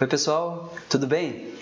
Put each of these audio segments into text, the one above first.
Oi pessoal, tudo bem?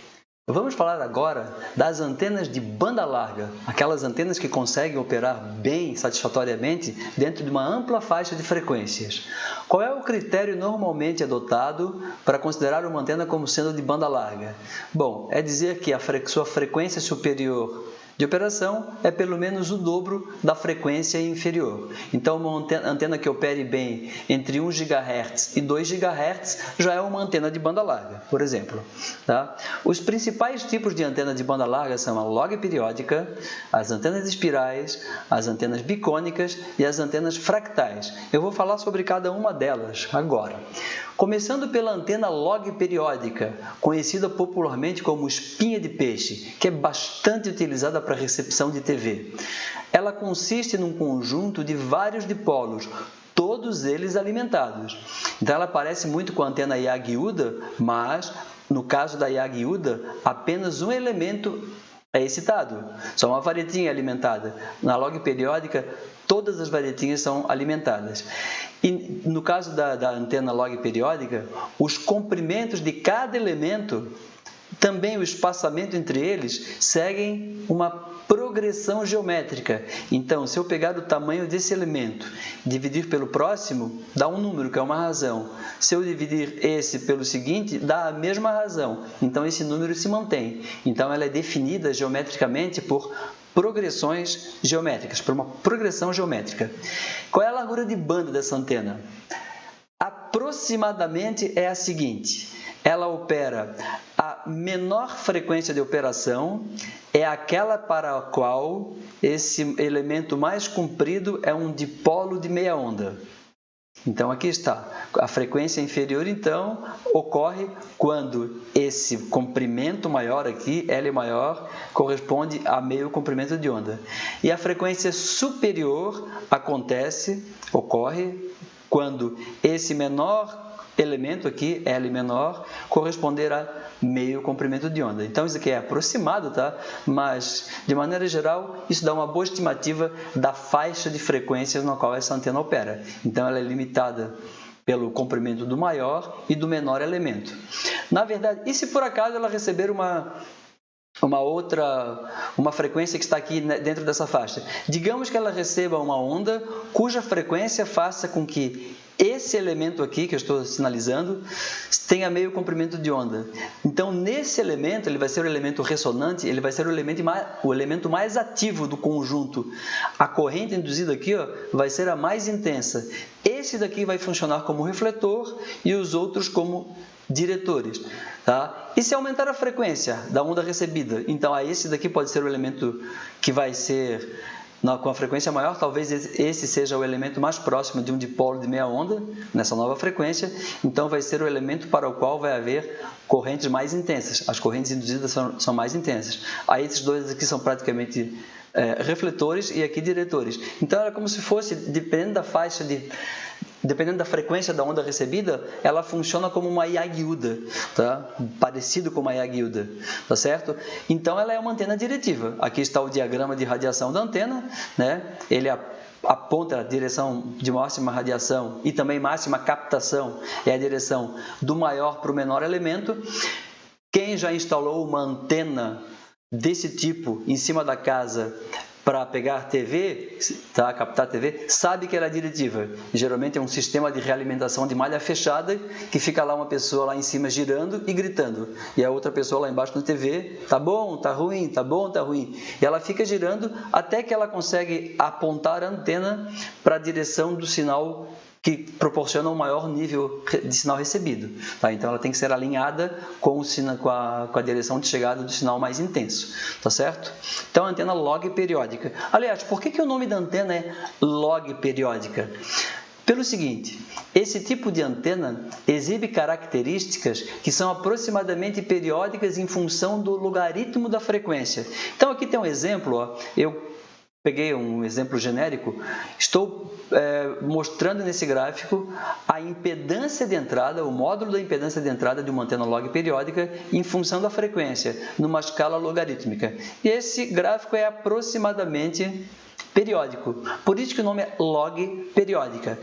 Vamos falar agora das antenas de banda larga, aquelas antenas que conseguem operar bem, satisfatoriamente, dentro de uma ampla faixa de frequências. Qual é o critério normalmente adotado para considerar uma antena como sendo de banda larga? Bom, é dizer que sua frequência superior de operação é pelo menos o dobro da frequência inferior. Então, uma antena que opere bem entre 1 GHz e 2 GHz já é uma antena de banda larga, por exemplo. Tá? Os principais tipos de antena de banda larga são a log periódica, as antenas espirais, as antenas bicônicas e as antenas fractais. Eu vou falar sobre cada uma delas agora. Começando pela antena log periódica, conhecida popularmente como espinha de peixe, que é bastante utilizada para recepção de TV. Ela consiste num conjunto de vários dipolos, todos eles alimentados. Então ela parece muito com a antena Yagi-Uda, mas no caso da Yagi-Uda, apenas um elemento é excitado, só uma varetinha alimentada. Na log periódica, todas as varetinhas são alimentadas. E no caso da antena log periódica, os comprimentos de cada elemento, também o espaçamento entre eles, seguem uma progressão geométrica. Então, se eu pegar o tamanho desse elemento e dividir pelo próximo, dá um número, que é uma razão. Se eu dividir esse pelo seguinte, dá a mesma razão. Então, esse número se mantém. Então, ela é definida geometricamente por progressões geométricas, por uma progressão geométrica. Qual é a largura de banda dessa antena? Aproximadamente é a seguinte: ela opera a menor frequência de operação, é aquela para a qual esse elemento mais comprido é um dipolo de meia onda. Então, aqui está. A frequência inferior, então, ocorre quando esse comprimento maior aqui, L maior, corresponde a meio comprimento de onda. E a frequência superior ocorre quando esse menor elemento aqui, L menor, corresponder a meio comprimento de onda. Então, isso aqui é aproximado, tá? Mas, de maneira geral, isso dá uma boa estimativa da faixa de frequências na qual essa antena opera. Então, ela é limitada pelo comprimento do maior e do menor elemento. Na verdade, e se por acaso ela receber uma frequência que está aqui dentro dessa faixa? Digamos que ela receba uma onda cuja frequência faça com que esse elemento aqui, que eu estou sinalizando, tenha meio comprimento de onda. Então, nesse elemento, ele vai ser o elemento ressonante, ele vai ser o elemento mais ativo do conjunto. A corrente induzida aqui, ó, vai ser a mais intensa. Esse daqui vai funcionar como refletor e os outros como diretores. Tá? E se aumentar a frequência da onda recebida? Então, esse daqui pode ser o elemento que vai ser com a frequência maior, talvez esse seja o elemento mais próximo de um dipolo de meia onda, nessa nova frequência, então vai ser o elemento para o qual vai haver correntes mais intensas. As correntes induzidas são mais intensas. Aí esses dois aqui são praticamente refletores e aqui diretores. Então, era como se fosse, dependendo da frequência da onda recebida, ela funciona como uma Yagi-Uda, tá? Parecido com uma Yagi-Uda, tá certo? Então, ela é uma antena diretiva. Aqui está o diagrama de radiação da antena, né? Ele aponta a direção de máxima radiação e também máxima captação, é a direção do maior para o menor elemento. Quem já instalou uma antena desse tipo em cima da casa para pegar TV, tá? Captar TV, sabe que ela é diretiva. Geralmente é um sistema de realimentação de malha fechada, que fica lá uma pessoa lá em cima girando e gritando. E a outra pessoa lá embaixo na TV, tá bom, tá ruim, tá bom, tá ruim. E ela fica girando até que ela consegue apontar a antena para a direção do sinal que proporciona um maior nível de sinal recebido. Tá? Então, ela tem que ser alinhada com a direção de chegada do sinal mais intenso. Tá certo? Então, a antena log periódica. Aliás, por que o nome da antena é log periódica? Pelo seguinte, esse tipo de antena exibe características que são aproximadamente periódicas em função do logaritmo da frequência. Então, aqui tem um exemplo, ó, eu peguei um exemplo genérico, estou mostrando nesse gráfico a impedância de entrada, o módulo da impedância de entrada de uma antena log periódica em função da frequência, numa escala logarítmica. E esse gráfico é aproximadamente periódico. Por isso que o nome é log periódica.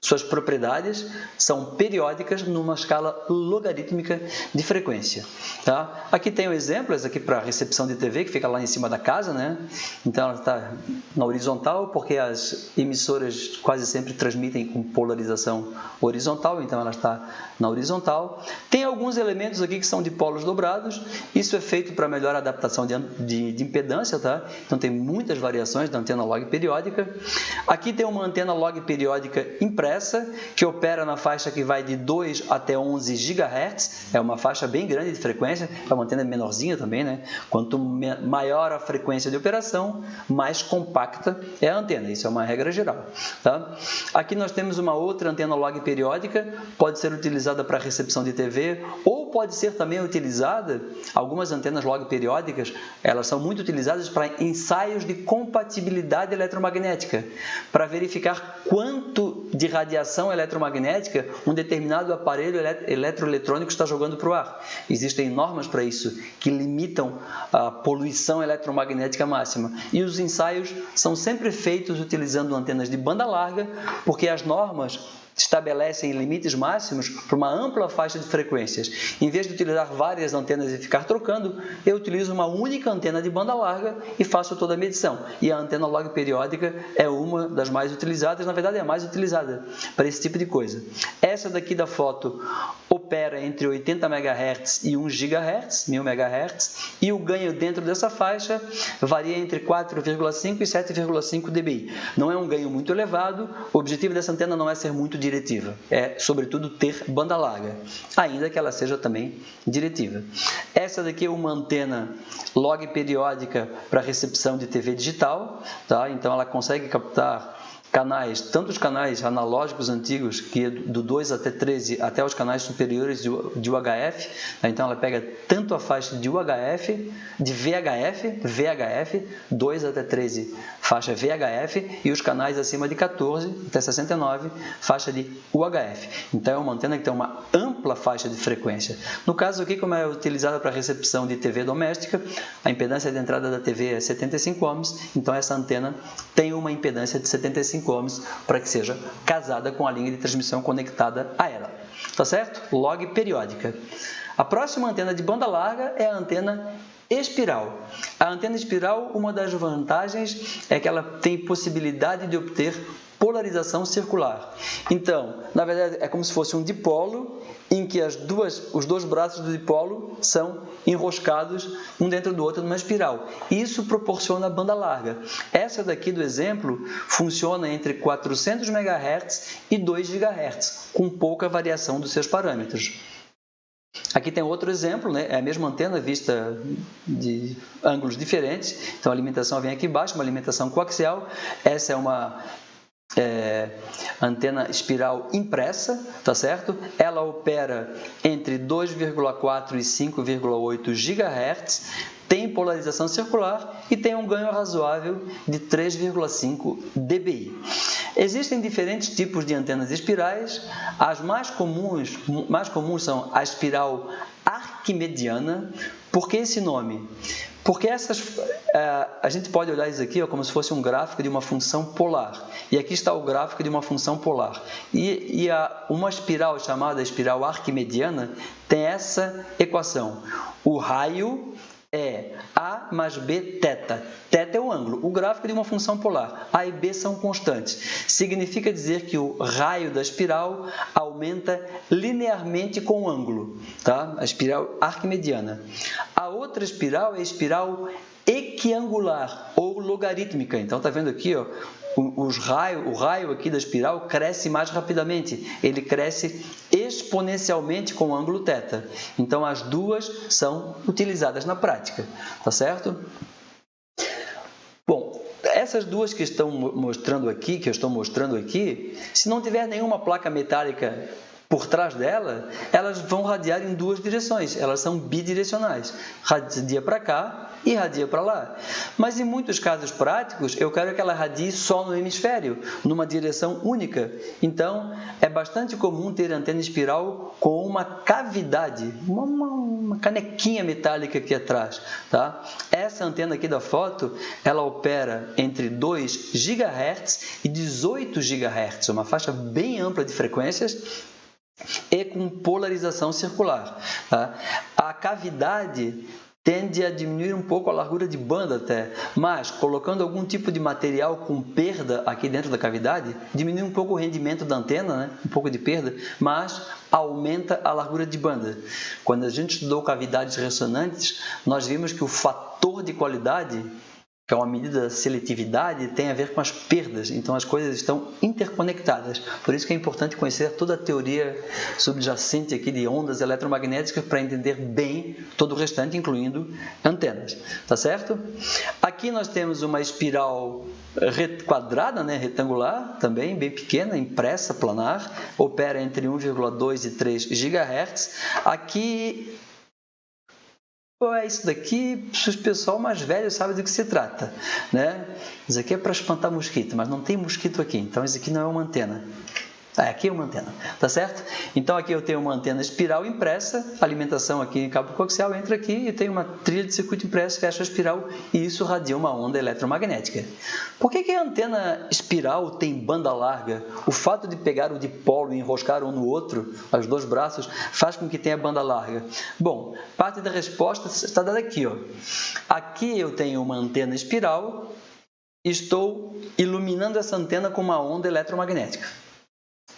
suas propriedades são periódicas numa escala logarítmica de frequência. Tá? Aqui tem o exemplo, esse aqui para recepção de TV, que fica lá em cima da casa, né? Então ela está na horizontal, porque as emissoras quase sempre transmitem com polarização horizontal, então ela está na horizontal. Tem alguns elementos aqui que são de polos dobrados, isso é feito para melhor adaptação de impedância, tá? Então tem muitas variações da antena log periódica. Aqui tem uma antena log periódica impressa, que opera na faixa que vai de 2 até 11 GHz, é uma faixa bem grande de frequência, é uma antena menorzinha também, né? Quanto maior a frequência de operação, mais compacta é a antena, isso é uma regra geral. Tá? Aqui nós temos uma outra antena log periódica, pode ser utilizada para recepção de TV, ou pode ser também utilizada, algumas antenas log periódicas, elas são muito utilizadas para ensaios de compatibilidade eletromagnética, para verificar quanto de radiação eletromagnética um determinado aparelho eletroeletrônico está jogando para o ar. Existem normas para isso, que limitam a poluição eletromagnética máxima. E os ensaios são sempre feitos utilizando antenas de banda larga, porque as normas estabelecem limites máximos para uma ampla faixa de frequências. Em vez de utilizar várias antenas e ficar trocando, eu utilizo uma única antena de banda larga e faço toda a medição. E a antena log periódica é uma das mais utilizadas, na verdade é a mais utilizada para esse tipo de coisa. Essa daqui da foto opera entre 80 MHz e 1 GHz, 1000 MHz, e o ganho dentro dessa faixa varia entre 4,5 e 7,5 dBi. Não é um ganho muito elevado, o objetivo dessa antena não é ser muito diretiva, é, sobretudo, ter banda larga, ainda que ela seja também diretiva. Essa daqui é uma antena log periódica para recepção de TV digital, tá? Então ela consegue captar canais, tanto os canais analógicos antigos, que é do 2 até 13, até os canais superiores de UHF, então ela pega tanto a faixa de UHF, de VHF, 2 até 13, faixa VHF, e os canais acima de 14 até 69, faixa de UHF. Então é uma antena que tem uma ampla faixa de frequência. No caso aqui, como é utilizada para recepção de TV doméstica, a impedância de entrada da TV é 75 ohms, então essa antena tem uma impedância de 75 ohms para que seja casada com a linha de transmissão conectada a ela. Tá certo? Log periódica. A próxima antena de banda larga é a antena espiral. A antena espiral, uma das vantagens é que ela tem possibilidade de obter polarização circular. Então, na verdade, é como se fosse um dipolo em que os dois braços do dipolo são enroscados um dentro do outro numa espiral. Isso proporciona banda larga. Essa daqui do exemplo funciona entre 400 MHz e 2 GHz, com pouca variação dos seus parâmetros. Aqui tem outro exemplo, né? É a mesma antena vista de ângulos diferentes. Então a alimentação vem aqui embaixo, uma alimentação coaxial. Essa é uma antena espiral impressa, tá certo? Ela opera entre 2,4 e 5,8 GHz, tem polarização circular e tem um ganho razoável de 3,5 dBi. Existem diferentes tipos de antenas espirais. As mais comuns são a espiral arquimediana. Por que esse nome? Porque a gente pode olhar isso aqui como se fosse um gráfico de uma função polar. E aqui está o gráfico de uma função polar. E uma espiral chamada espiral arquimediana tem essa equação. O raio é A mais B θ. Θ é o ângulo. O gráfico de uma função polar. A e B são constantes. Significa dizer que o raio da espiral aumenta linearmente com o ângulo. Tá? A espiral arquimediana. A outra espiral é a espiral equiangular ou logarítmica. Então, está vendo aqui, ó, o raio aqui da espiral cresce mais rapidamente. Ele cresce exponencialmente com o ângulo θ. Então, as duas são utilizadas na prática. Tá certo? Bom, essas duas que eu estou mostrando aqui, se não tiver nenhuma placa metálica por trás dela, elas vão radiar em duas direções, elas são bidirecionais, radia para cá e radia para lá. Mas em muitos casos práticos, eu quero que ela radie só no hemisfério, numa direção única. Então, é bastante comum ter antena espiral com uma cavidade, uma canequinha metálica aqui atrás. Tá? Essa antena aqui da foto, ela opera entre 2 GHz e 18 GHz, uma faixa bem ampla de frequências, e com polarização circular. Tá? A cavidade tende a diminuir um pouco a largura de banda até, mas colocando algum tipo de material com perda aqui dentro da cavidade, diminui um pouco o rendimento da antena, né? Um pouco de perda, mas aumenta a largura de banda. Quando a gente estudou cavidades ressonantes, nós vimos que o fator de qualidade, que é uma medida da seletividade, tem a ver com as perdas. Então, as coisas estão interconectadas. Por isso que é importante conhecer toda a teoria subjacente aqui de ondas eletromagnéticas para entender bem todo o restante, incluindo antenas. Tá certo? Aqui nós temos uma espiral quadrada, né, retangular, também bem pequena, impressa, planar, opera entre 1,2 e 3 GHz. Aqui é isso daqui, se o pessoal mais velho sabe do que se trata, né? Isso aqui é para espantar mosquito, mas não tem mosquito aqui, então isso aqui não é uma antena. Aqui é uma antena, tá certo? Então aqui eu tenho uma antena espiral impressa, alimentação aqui em cabo coaxial entra aqui e tem uma trilha de circuito impresso, fecha a espiral e isso radia uma onda eletromagnética. Por que a antena espiral tem banda larga? O fato de pegar o dipolo e enroscar um no outro, os dois braços, faz com que tenha banda larga. Bom, parte da resposta está dada aqui, ó. Aqui eu tenho uma antena espiral, estou iluminando essa antena com uma onda eletromagnética.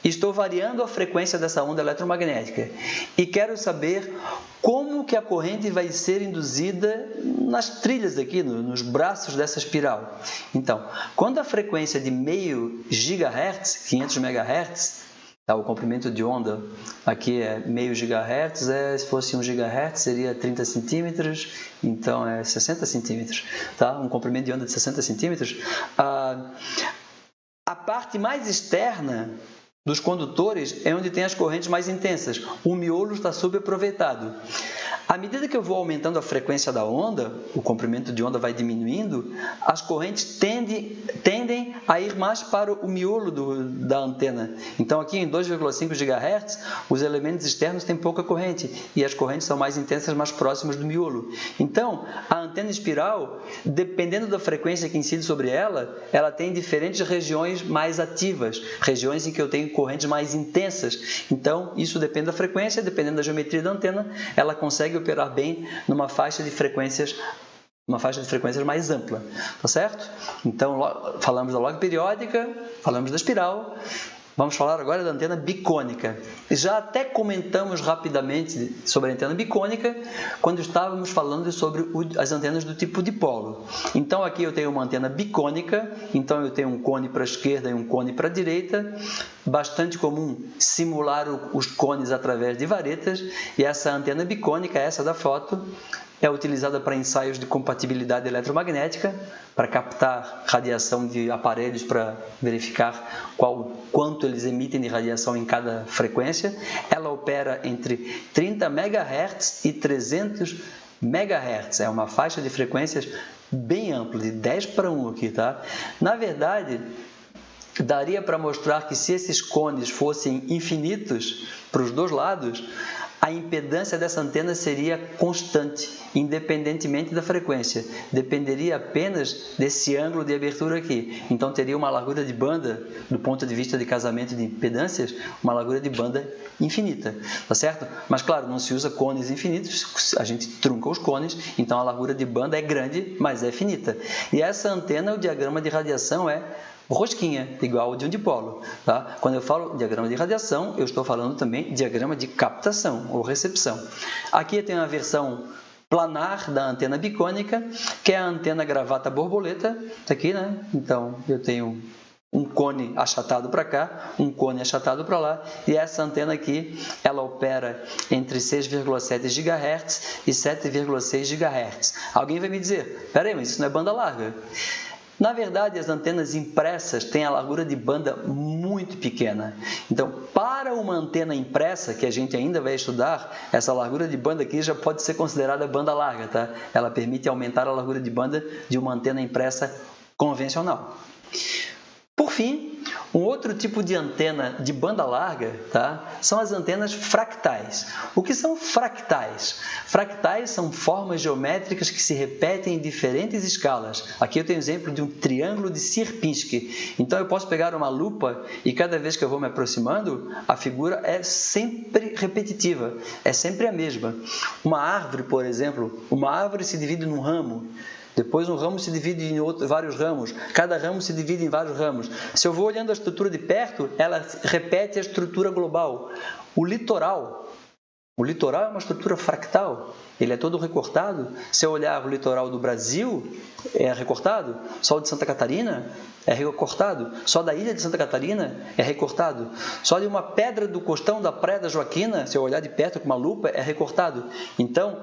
Estou variando a frequência dessa onda eletromagnética e quero saber como que a corrente vai ser induzida nas trilhas aqui, nos braços dessa espiral. Então, quando a frequência de meio GHz, 500 MHz, tá, o comprimento de onda aqui é meio GHz, se fosse 1 GHz seria 30 centímetros, então é 60 centímetros, tá? Um comprimento de onda de 60 centímetros. A parte mais externa dos condutores é onde tem as correntes mais intensas. O miolo está subaproveitado. À medida que eu vou aumentando a frequência da onda, o comprimento de onda vai diminuindo, as correntes tendem a ir mais para o miolo da antena. Então, aqui em 2,5 GHz, os elementos externos têm pouca corrente e as correntes são mais intensas, mais próximas do miolo. Então, a antena espiral, dependendo da frequência que incide sobre ela, ela tem diferentes regiões mais ativas, regiões em que eu tenho correntes mais intensas. Então, isso depende da frequência, dependendo da geometria da antena, ela consegue operar bem numa faixa de frequências mais ampla, tá certo? Então, falamos da log periódica, falamos da espiral, vamos falar agora da antena bicônica. Já até comentamos rapidamente sobre a antena bicônica quando estávamos falando sobre as antenas do tipo dipolo. Então, aqui eu tenho uma antena bicônica, então eu tenho um cone para a esquerda e um cone para a direita. Bastante comum simular os cones através de varetas, e essa antena bicônica, essa da foto, é utilizada para ensaios de compatibilidade eletromagnética, para captar radiação de aparelhos, para verificar quanto eles emitem de radiação em cada frequência. Ela opera entre 30 MHz e 300 MHz, é uma faixa de frequências bem ampla, de 10 para 1 aqui, tá? Na verdade, daria para mostrar que se esses cones fossem infinitos para os dois lados, a impedância dessa antena seria constante, independentemente da frequência. Dependeria apenas desse ângulo de abertura aqui. Então, teria uma largura de banda, do ponto de vista de casamento de impedâncias, uma largura de banda infinita, tá certo? Mas, claro, não se usa cones infinitos, a gente trunca os cones, então a largura de banda é grande, mas é finita. E essa antena, o diagrama de radiação é rosquinha, igual ao de um dipolo. Tá? Quando eu falo diagrama de radiação, eu estou falando também diagrama de captação ou recepção. Aqui eu tenho a versão planar da antena bicônica, que é a antena gravata borboleta, tá aqui, né? Então, eu tenho um cone achatado para cá, um cone achatado para lá, e essa antena aqui, ela opera entre 6,7 GHz e 7,6 GHz. Alguém vai me dizer, peraí, mas isso não é banda larga? Na verdade, as antenas impressas têm a largura de banda muito pequena. Então, para uma antena impressa, que a gente ainda vai estudar, essa largura de banda aqui já pode ser considerada banda larga, tá? Ela permite aumentar a largura de banda de uma antena impressa convencional. Por fim, um outro tipo de antena de banda larga, tá? São as antenas fractais. O que são fractais? Fractais são formas geométricas que se repetem em diferentes escalas. Aqui eu tenho um exemplo de um triângulo de Sierpinski. Então eu posso pegar uma lupa e cada vez que eu vou me aproximando, a figura é sempre repetitiva, é sempre a mesma. Uma árvore, por exemplo, uma árvore se divide num ramo. Depois um ramo se divide em vários ramos, cada ramo se divide em vários ramos. Se eu vou olhando a estrutura de perto, ela repete a estrutura global. O litoral é uma estrutura fractal, ele é todo recortado. Se eu olhar o litoral do Brasil, é recortado. Só o de Santa Catarina é recortado. Só da ilha de Santa Catarina é recortado. Só de uma pedra do costão da Praia da Joaquina, se eu olhar de perto com uma lupa, é recortado. Então,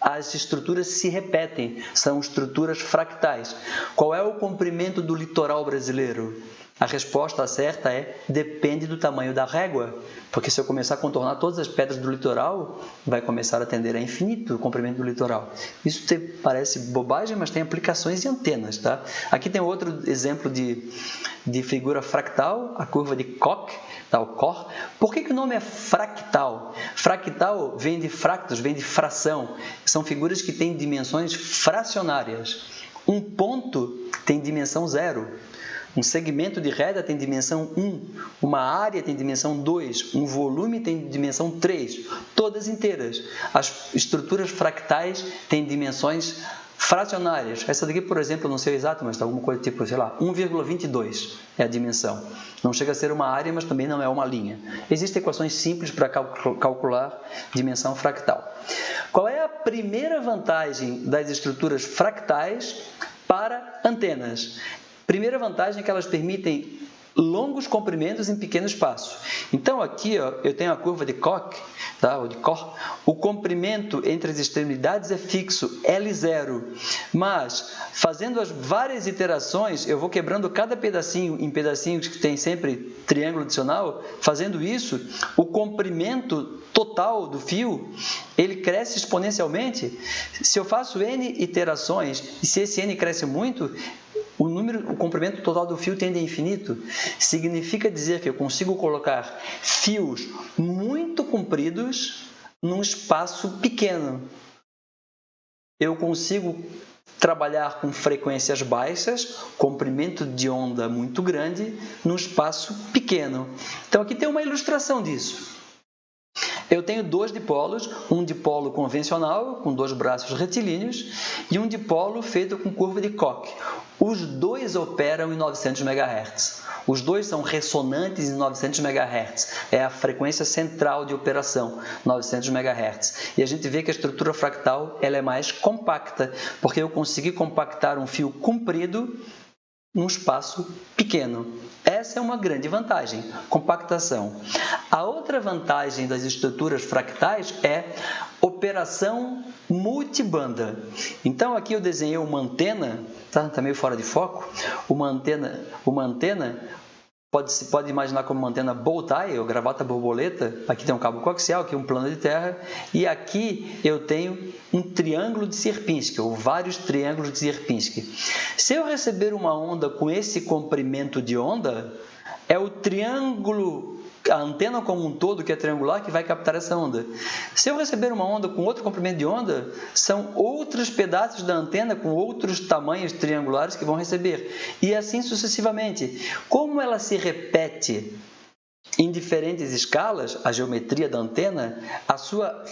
as estruturas se repetem, são estruturas fractais. Qual é o comprimento do litoral brasileiro? A resposta certa é: depende do tamanho da régua, porque se eu começar a contornar todas as pedras do litoral, vai começar a tender a infinito o comprimento do litoral. Isso parece bobagem, mas tem aplicações de antenas, tá? Aqui tem outro exemplo de figura fractal, a curva de Koch, tá? O Koch. Por que o nome é fractal? Fractal vem de fractus, vem de fração. São figuras que têm dimensões fracionárias. Um ponto tem dimensão 0. Um segmento de reta tem dimensão 1, uma área tem dimensão 2, um volume tem dimensão 3, todas inteiras. As estruturas fractais têm dimensões fracionárias. Essa daqui, por exemplo, eu não sei exato, mas está alguma coisa tipo, sei lá, 1,22 é a dimensão. Não chega a ser uma área, mas também não é uma linha. Existem equações simples para calcular dimensão fractal. Qual é a primeira vantagem das estruturas fractais para antenas? Primeira vantagem é que elas permitem longos comprimentos em pequeno espaço. Então, aqui ó, eu tenho a curva de Koch, tá? O comprimento entre as extremidades é fixo, L0, mas fazendo as várias iterações, eu vou quebrando cada pedacinho em pedacinhos que tem sempre triângulo adicional. Fazendo isso, o comprimento total do fio, ele cresce exponencialmente. Se eu faço N iterações e se esse N cresce muito, o comprimento total do fio tende a infinito. Significa dizer que eu consigo colocar fios muito compridos num espaço pequeno. Eu consigo trabalhar com frequências baixas, comprimento de onda muito grande, num espaço pequeno. Então, aqui tem uma ilustração disso. Eu tenho dois dipolos, um dipolo convencional, com dois braços retilíneos, e um dipolo feito com curva de Koch. Os dois operam em 900 MHz. Os dois são ressonantes em 900 MHz. É a frequência central de operação, 900 MHz. E a gente vê que a estrutura fractal ela é mais compacta, porque eu consegui compactar um fio comprido num espaço pequeno. Essa é uma grande vantagem, compactação. A outra vantagem das estruturas fractais é operação multibanda. Então, aqui eu desenhei uma antena, tá meio fora de foco, uma antena pode imaginar como uma antena bow tie, ou gravata borboleta. Aqui tem um cabo coaxial, aqui um plano de terra, e aqui eu tenho um triângulo de Sierpinski, ou vários triângulos de Sierpinski. Se eu receber uma onda com esse comprimento de onda, é o triângulo, a antena como um todo, que é triangular, que vai captar essa onda. Se eu receber uma onda com outro comprimento de onda, são outros pedaços da antena com outros tamanhos triangulares que vão receber. E assim sucessivamente. Como ela se repete em diferentes escalas, a geometria da antena,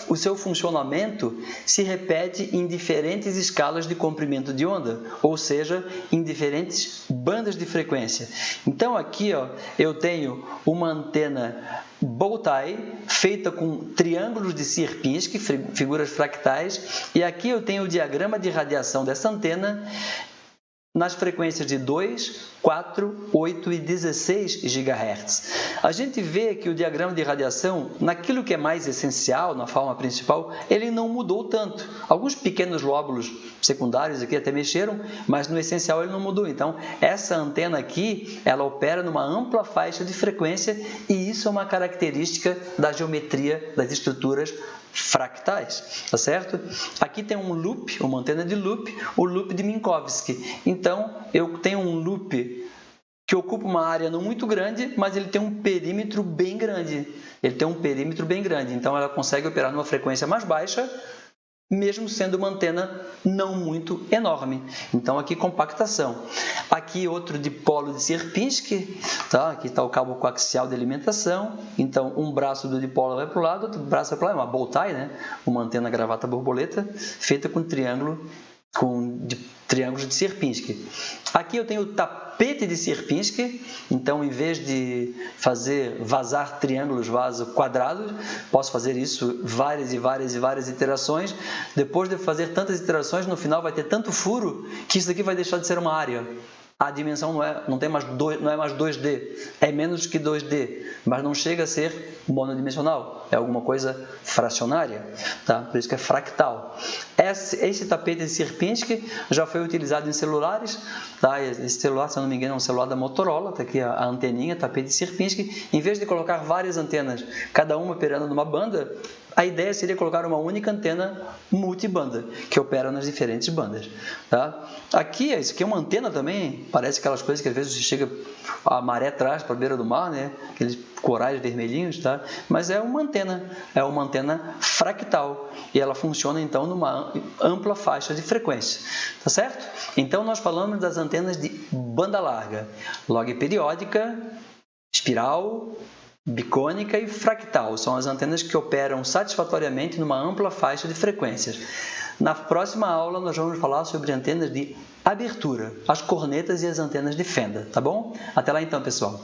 o seu funcionamento se repete em diferentes escalas de comprimento de onda, ou seja, em diferentes bandas de frequência. Então, aqui ó, eu tenho uma antena bow tie, feita com triângulos de Sierpinski, figuras fractais, e aqui eu tenho o diagrama de radiação dessa antena. nas frequências de 2, 4, 8 e 16 GHz. A gente vê que o diagrama de radiação, naquilo que é mais essencial, na forma principal, ele não mudou tanto. Alguns pequenos lóbulos secundários aqui até mexeram, mas no essencial ele não mudou. Então, essa antena aqui, ela opera numa ampla faixa de frequência e isso é uma característica da geometria das estruturas fractais, tá certo? Aqui tem um loop, uma antena de loop, o loop de Minkowski. Então, eu tenho um loop que ocupa uma área não muito grande, mas ele tem um perímetro bem grande. Então, ela consegue operar numa frequência mais baixa, mesmo sendo uma antena não muito enorme. Então, aqui compactação. Aqui outro dipolo de Sierpinski, tá? Aqui está o cabo coaxial de alimentação. Então, um braço do dipolo vai para o lado, outro braço vai para lá, uma bow tie, né? Uma antena gravata borboleta, feita com triângulos de Sierpinski. Aqui eu tenho o tapete de Sierpinski, então em vez de fazer vazar triângulos vaso quadrados, posso fazer isso várias iterações. Depois de fazer tantas iterações, no final vai ter tanto furo que isso aqui vai deixar de ser uma área. A dimensão não é mais 2D, é menos que 2D, mas não chega a ser monodimensional, é alguma coisa fracionária, tá? Por isso que é fractal. Esse tapete de Sierpinski já foi utilizado em celulares, tá? Esse celular, se eu não me engano, é um celular da Motorola, tá aqui a anteninha, tapete de Sierpinski. Em vez de colocar várias antenas, cada uma operando numa banda, a ideia seria colocar uma única antena multibanda, que opera nas diferentes bandas. Tá? Aqui, isso aqui é uma antena também, parece aquelas coisas que às vezes você chega, a maré traz para a beira do mar, né? Aqueles corais vermelhinhos, tá? Mas é uma antena fractal, e ela funciona então numa ampla faixa de frequência. Tá certo? Então, nós falamos das antenas de banda larga, log periódica, espiral, bicônica e fractal. São as antenas que operam satisfatoriamente numa ampla faixa de frequências. Na próxima aula, nós vamos falar sobre antenas de abertura, as cornetas e as antenas de fenda, tá bom? Até lá então, pessoal!